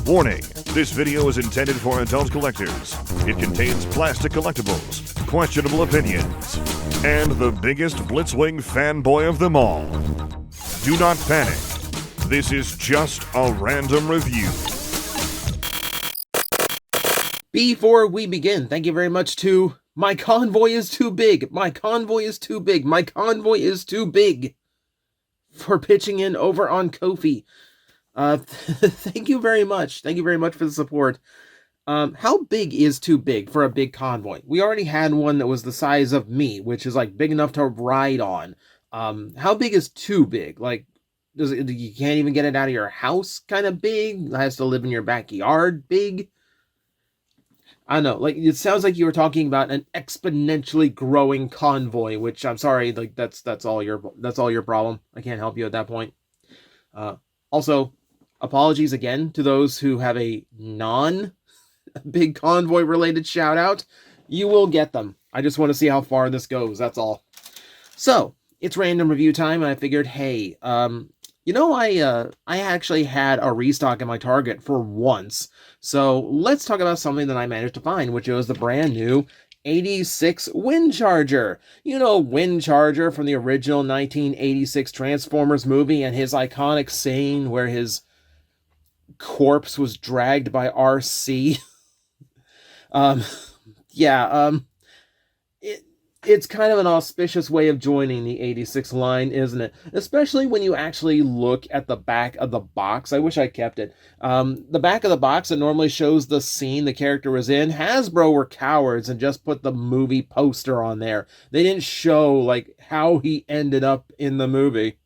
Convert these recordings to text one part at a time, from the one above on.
Warning, this video is intended for adult collectors. It contains plastic collectibles, questionable opinions, and the biggest Blitzwing fanboy of them all. Do not panic. This is just a random review. Before we begin, thank you very much to My Convoy is Too Big, My Convoy is Too Big, My Convoy is Too Big for pitching in over on Ko-fi. Thank you very much. Thank you very much for the support. How big is too big for a big convoy? We already had one that was the size of me, which is like big enough to ride on. How big is too big? Like, you can't even get it out of your house kind of big? It has to live in your backyard big? I don't know, like, it sounds like you were talking about an exponentially growing convoy, which I'm sorry, like, that's all your problem. I can't help you at that point. Also, apologies again to those who have a non-big convoy related shout out. You will get them. I just want to see how far this goes, that's all. So, it's random review time, and I figured, hey, I actually had a restock in my Target for once. So let's talk about something that I managed to find, which was the brand new 86 Windcharger. You know Windcharger from the original 1986 Transformers movie and his iconic scene where his corpse was dragged by RC. It's kind of an auspicious way of joining the 86 line, isn't it? Especially when you actually look at the back of the box. I wish I kept it. The back of the box that normally shows the scene the character was in. Hasbro were cowards and just put the movie poster on there. They didn't show, like, how he ended up in the movie.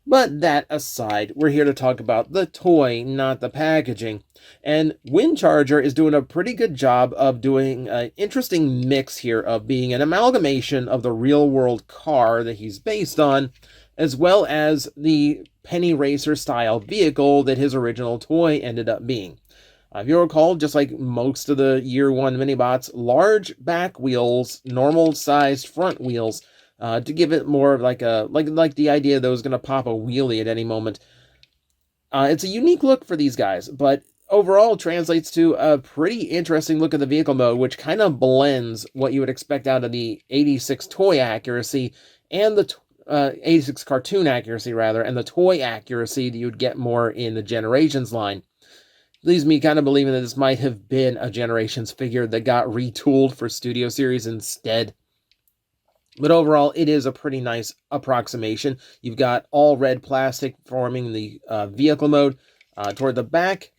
But that aside, we're here to talk about the toy, not the packaging. And Windcharger is doing a pretty good job of doing an interesting mix here of being an amalgamation of the real-world car that he's based on, as well as the penny racer-style vehicle that his original toy ended up being. If you recall, just like most of the Year 1 minibots, large back wheels, normal-sized front wheels, to give it more of like the idea that it was going to pop a wheelie at any moment. It's a unique look for these guys, but overall translates to a pretty interesting look at the vehicle mode, which kind of blends what you would expect out of the 86 toy accuracy and the 86 cartoon accuracy, rather, and the toy accuracy that you'd get more in the Generations line. Leaves me kind of believing that this might have been a Generations figure that got retooled for Studio Series instead. But overall, it is a pretty nice approximation. You've got all red plastic forming the vehicle mode. Toward the back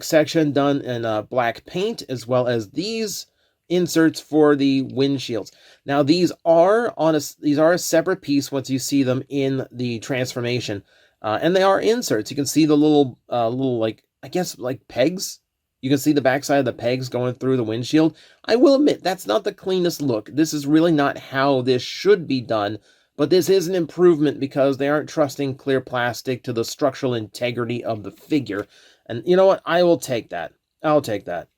section done in black paint, as well as these inserts for the windshields. Now, these are a separate piece once you see them in the transformation, and they are inserts. You can see the little like, I guess, like pegs. You can see the backside of the pegs going through the windshield. I will admit, that's not the cleanest look. This is really not how this should be done, but this is an improvement because they aren't trusting clear plastic to the structural integrity of the figure. And you know what? I will take that. I'll take that.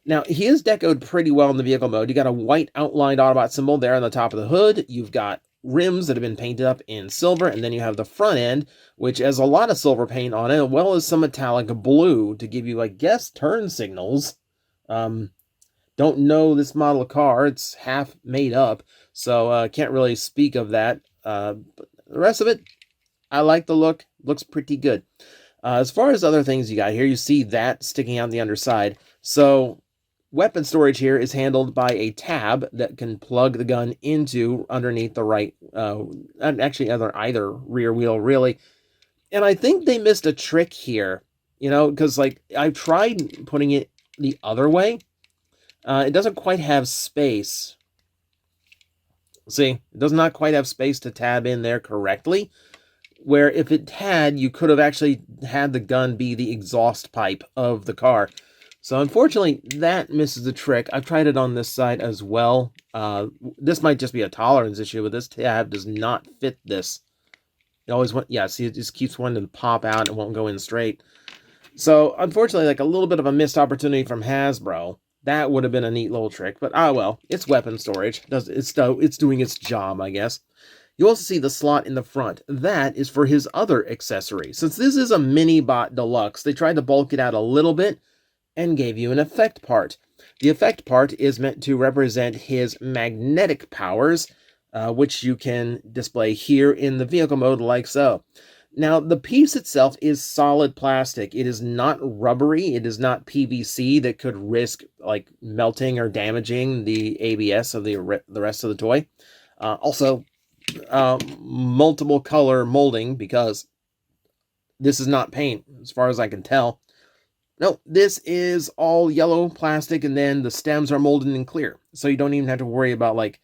Now, he is decoed pretty well in the vehicle mode. You got a white outlined Autobot symbol there on the top of the hood. You've got rims that have been painted up in silver, and then you have the front end, which has a lot of silver paint on it, as well as some metallic blue to give you, I guess, turn signals. Don't know this model car. It's half made up, so can't really speak of that. But the rest of it, I like the look. Looks pretty good. As far as other things you got here, you see that sticking out the underside. So weapon storage here is handled by a tab that can plug the gun into underneath the right, actually either rear wheel, really. And I think they missed a trick here, because, like, I've tried putting it the other way. It doesn't quite have space. See, it does not quite have space to tab in there correctly, where if it had, you could have actually had the gun be the exhaust pipe of the car. So unfortunately, that misses the trick. I've tried it on this side as well. This might just be a tolerance issue, but this tab does not fit this. It always see, it just keeps wanting to pop out and won't go in straight. So unfortunately, like a little bit of a missed opportunity from Hasbro. That would have been a neat little trick, but well, it's weapon storage. It's doing its job, I guess. You also see the slot in the front. That is for his other accessory. Since this is a Mini-Bot Deluxe, they tried to bulk it out a little bit and gave you an effect part. The effect part is meant to represent his magnetic powers, which you can display here in the vehicle mode like so. Now, the piece itself is solid plastic. It is not rubbery. It is not PVC that could risk like melting or damaging the ABS of the rest of the toy. Also, multiple color molding, because this is not paint as far as I can tell. No, this is all yellow plastic, and then the stems are molded in clear, so you don't even have to worry about like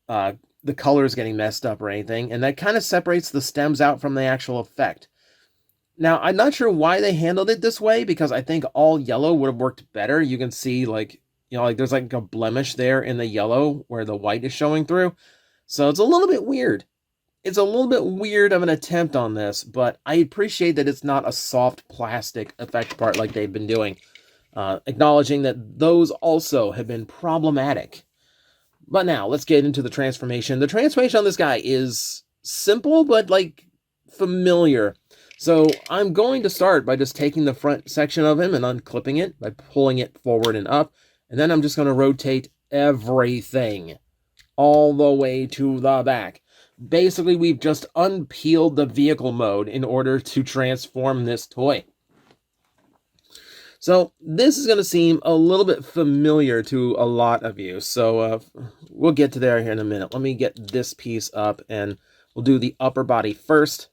the colors getting messed up or anything, and that kind of separates the stems out from the actual effect. Now, I'm not sure why they handled it this way, because I think all yellow would have worked better. You can see like, you know, like there's like a blemish there in the yellow where the white is showing through. So it's a little bit weird. It's a little bit weird of an attempt on this, but I appreciate that it's not a soft plastic effect part like they've been doing, acknowledging that those also have been problematic. But now, let's get into the transformation. The transformation on this guy is simple, but like familiar. So I'm going to start by just taking the front section of him and unclipping it by pulling it forward and up. And then I'm just going to rotate everything all the way to the back. Basically, we've just unpeeled the vehicle mode in order to transform this toy. So this is going to seem a little bit familiar to a lot of you. So we'll get to there here in a minute. Let me get this piece up, and we'll do the upper body first.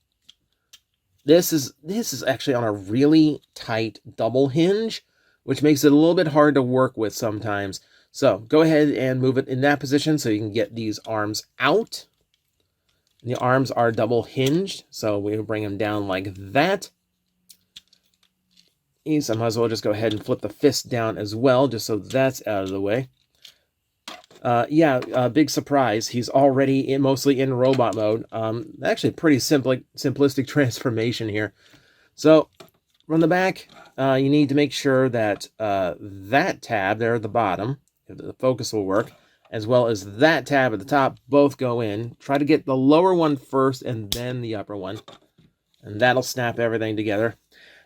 This is actually on a really tight double hinge, which makes it a little bit hard to work with sometimes. So go ahead and move it in that position so you can get these arms out. The arms are double hinged, so we'll bring them down like that. So I might as well just go ahead and flip the fist down as well, just so that's out of the way. Big surprise. He's already mostly in robot mode. Actually, pretty simplistic transformation here. So, from the back, you need to make sure that that tab there at the bottom, if the focus will work, as well as that tab at the top, both go in. Try to get the lower one first and then the upper one. And that'll snap everything together.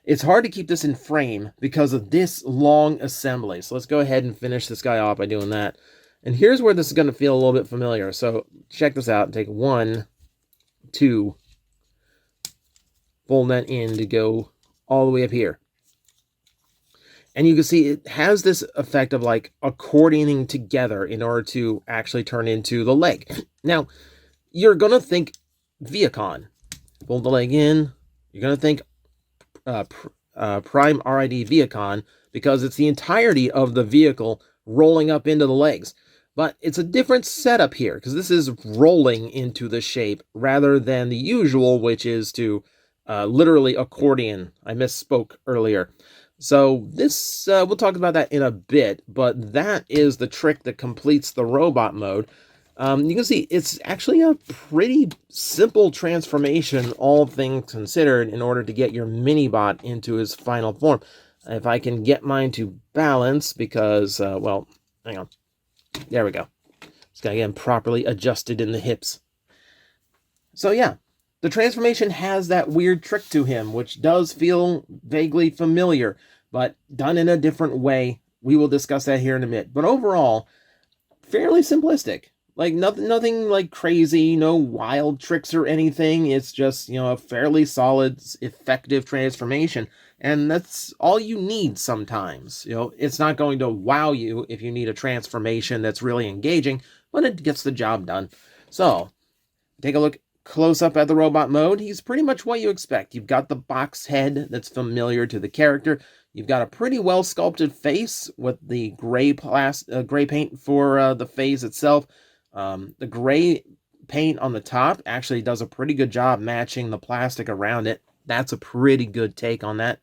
It's hard to keep this in frame because of this long assembly. So let's go ahead and finish this guy off by doing that. And here's where this is going to feel a little bit familiar. So check this out. Take 1, 2, fold that in to go all the way up here. And you can see it has this effect of like accordioning together in order to actually turn into the leg. Now, you're going to think Viacon. Fold the leg in. You're going to think Prime RID Viacon, because it's the entirety of the vehicle rolling up into the legs. But it's a different setup here, because this is rolling into the shape rather than the usual, which is to literally accordion. I misspoke earlier. So this, we'll talk about that in a bit, but that is the trick that completes the robot mode. You can see it's actually a pretty simple transformation, all things considered, in order to get your mini-bot into his final form. If I can get mine to balance, because, well, hang on. There we go. It's got to get him properly adjusted in the hips. So yeah, the transformation has that weird trick to him, which does feel vaguely familiar, but done in a different way. We will discuss that here in a minute. But overall, fairly simplistic. Like nothing like crazy, no wild tricks or anything. It's just, you know, a fairly solid, effective transformation. And that's all you need sometimes. You know, it's not going to wow you if you need a transformation that's really engaging, but it gets the job done. So, take a look close up at the robot mode. He's pretty much what you expect. You've got the box head that's familiar to the character. You've got a pretty well sculpted face with the gray paint for the face itself. The gray paint on the top actually does a pretty good job matching the plastic around it. That's a pretty good take on that.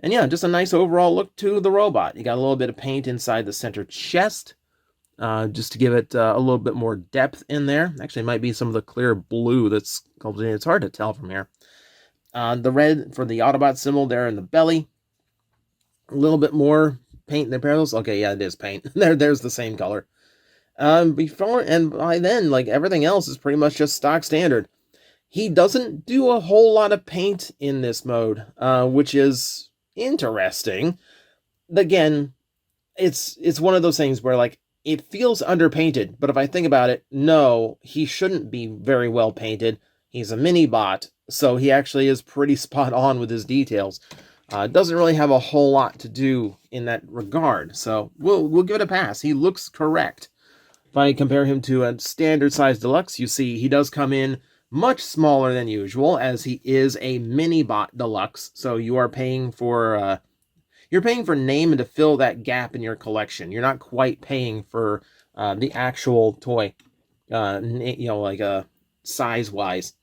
And yeah, just a nice overall look to the robot. You got a little bit of paint inside the center chest, just to give it a little bit more depth in there. Actually, it might be some of the clear blue that's sculpted in. It's hard to tell from here. The red for the Autobot symbol there in the belly. A little bit more paint in the parallels. Okay, yeah, it is paint. There's the same color. Before and by then, like everything else is pretty much just stock standard. He doesn't do a whole lot of paint in this mode, which is interesting. Again, it's one of those things where like it feels underpainted, but if I think about it, no, he shouldn't be very well painted. He's a mini bot, so he actually is pretty spot on with his details. Doesn't really have a whole lot to do in that regard, so we'll give it a pass. He looks correct. If I compare him to a standard size deluxe, you see he does come in much smaller than usual, as he is a mini bot deluxe. So you are paying for name and to fill that gap in your collection. You're not quite paying for the actual toy, like size wise.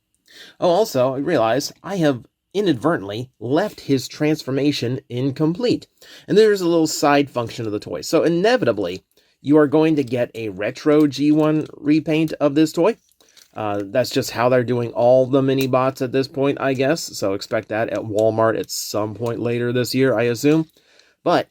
Oh, also I realize I have inadvertently left his transformation incomplete, and there's a little side function of the toy. So inevitably, you are going to get a retro G1 repaint of this toy. That's just how they're doing all the mini bots at this point, I guess. So expect that at Walmart at some point later this year, I assume. But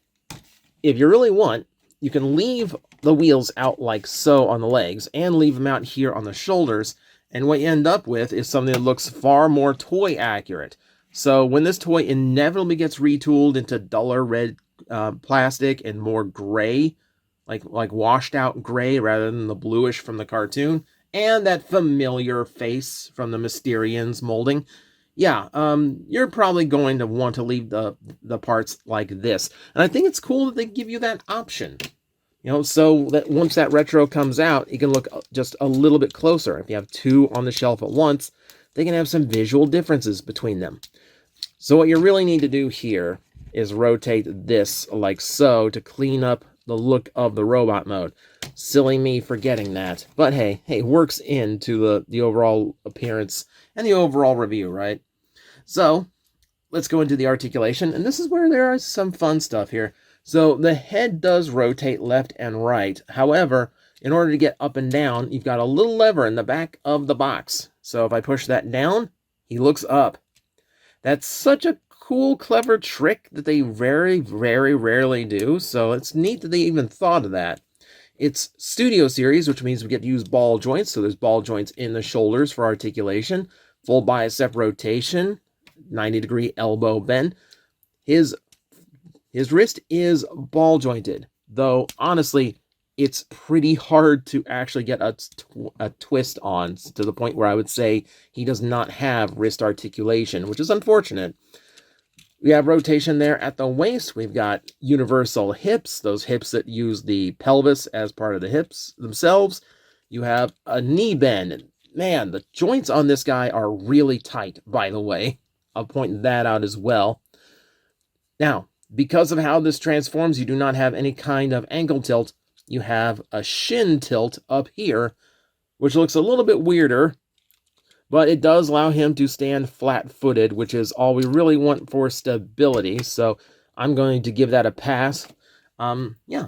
if you really want, you can leave the wheels out like so on the legs and leave them out here on the shoulders. And what you end up with is something that looks far more toy accurate. So when this toy inevitably gets retooled into duller red plastic and more gray, like washed out gray rather than the bluish from the cartoon, and that familiar face from the Mysterians molding, yeah, you're probably going to want to leave the parts like this. And I think it's cool that they give you that option. So that once that retro comes out, you can look just a little bit closer. If you have two on the shelf at once, they can have some visual differences between them. So what you really need to do here is rotate this like so to clean up the look of the robot mode. Silly me forgetting that. But hey, works into the overall appearance and the overall review, right? So let's go into the articulation, and this is where there is some fun stuff here. So the head does rotate left and right. However, in order to get up and down, you've got a little lever in the back of the box. So if I push that down, he looks up. That's such a cool, clever trick that they very, very rarely do. So it's neat that they even thought of that. It's Studio Series, which means we get to use ball joints. So there's ball joints in the shoulders for articulation, full bicep rotation, 90-degree elbow bend. His wrist is ball jointed, though honestly, it's pretty hard to actually get a twist on, to the point where I would say he does not have wrist articulation, which is unfortunate. We have rotation there at the waist. We've got universal hips, those hips that use the pelvis as part of the hips themselves. You have a knee bend. Man, the joints on this guy are really tight, by the way. I'll point that out as well. Now, because of how this transforms, you do not have any kind of ankle tilt. You have a shin tilt up here, which looks a little bit weirder, but it does allow him to stand flat-footed, which is all we really want for stability. So I'm going to give that a pass. Yeah.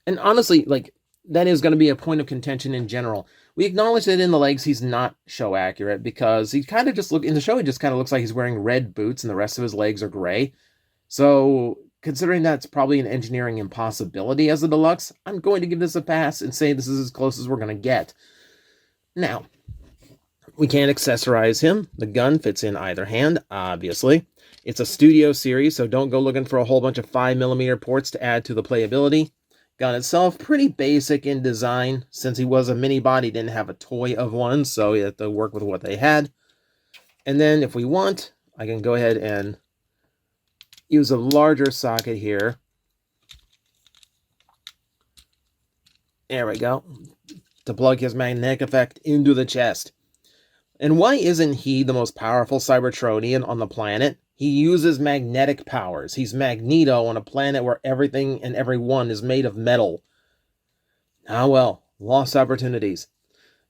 And honestly, like, that is going to be a point of contention in general. We acknowledge that in the legs, he's not show accurate, because he kind of just in the show, he just kind of looks like he's wearing red boots and the rest of his legs are gray. So considering that's probably an engineering impossibility as a deluxe, I'm going to give this a pass and say this is as close as we're going to get. Now, we can't accessorize him. The gun fits in either hand, obviously. It's a Studio Series, so don't go looking for a whole bunch of 5mm ports to add to the playability. Gun itself, pretty basic in design. Since he was a mini bot, he didn't have a toy of one, so he had to work with what they had. And then if we want, I can go ahead and use a larger socket here. There we go. To plug his magnetic effect into the chest. And why isn't he the most powerful Cybertronian on the planet? He uses magnetic powers. He's Magneto on a planet where everything and everyone is made of metal. Ah well, lost opportunities.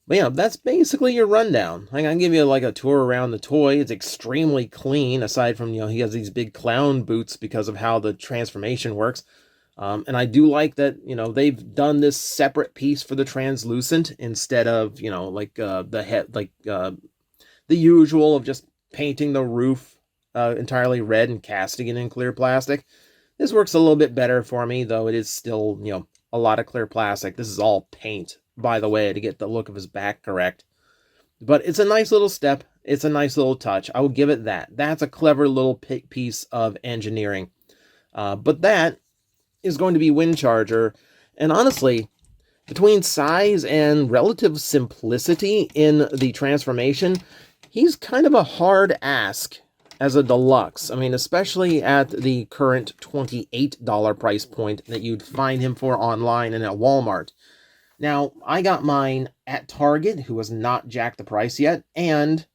But yeah, that's basically your rundown. I'm going to give you like a tour around the toy. It's extremely clean, aside from, he has these big clown boots because of how the transformation works. And I do like that, they've done this separate piece for the translucent instead of, the head, the usual of just painting the roof entirely red and casting it in clear plastic. This works a little bit better for me, though it is still, a lot of clear plastic. This is all paint, by the way, to get the look of his back correct. But it's a nice little step. It's a nice little touch. I will give it that. That's a clever little piece of engineering. But that is going to be Windcharger. And honestly, between size and relative simplicity in the transformation, he's kind of a hard ask as a deluxe. I mean, especially at the current $28 price point that you'd find him for online and at Walmart. Now, I got mine at Target, who has not jacked the price yet, and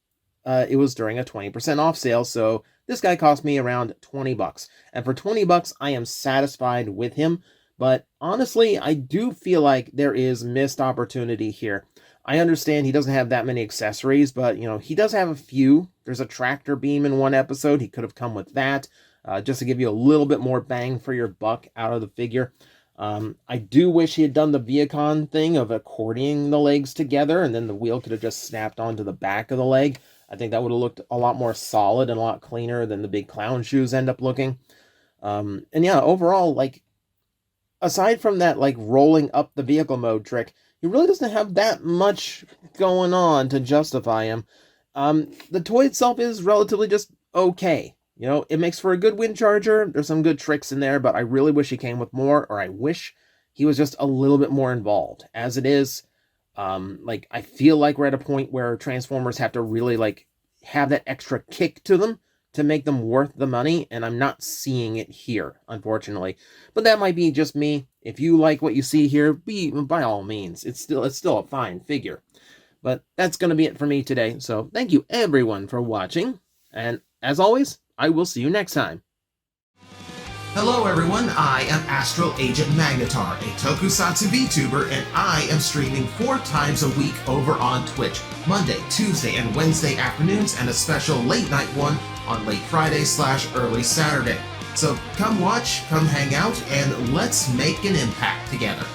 it was during a 20% off sale, so this guy cost me around 20 bucks. And for 20 bucks, I am satisfied with him, but honestly, I do feel like there is missed opportunity here. I understand he doesn't have that many accessories, but, you know, he does have a few. There's a tractor beam in one episode. He could have come with that, just to give you a little bit more bang for your buck out of the figure. I do wish he had done the Viacon thing of accordioning the legs together, and then the wheel could have just snapped onto the back of the leg. I think that would have looked a lot more solid and a lot cleaner than the big clown shoes end up looking. And yeah, overall, like, aside from that, like, rolling up the vehicle mode trick, he really doesn't have that much going on to justify him. The toy itself is relatively just okay. You know, it makes for a good Windcharger. There's some good tricks in there, but I really wish he came with more, or I wish he was just a little bit more involved. As it is, like, I feel like we're at a point where Transformers have to really, like, have that extra kick to them to make them worth the money, and I'm not seeing it here, unfortunately. But that might be just me. If you like what you see here, by all means, it's still a fine figure. But that's going to be it for me today. So thank you everyone for watching, and as always, I will see you next time. Hello everyone, I am Astral Agent Magnetar, a Tokusatsu VTuber, and I am streaming 4 times a week over on Twitch, Monday, Tuesday, and Wednesday afternoons, and a special late night one on late Friday/early Saturday. So come watch, come hang out, and let's make an impact together.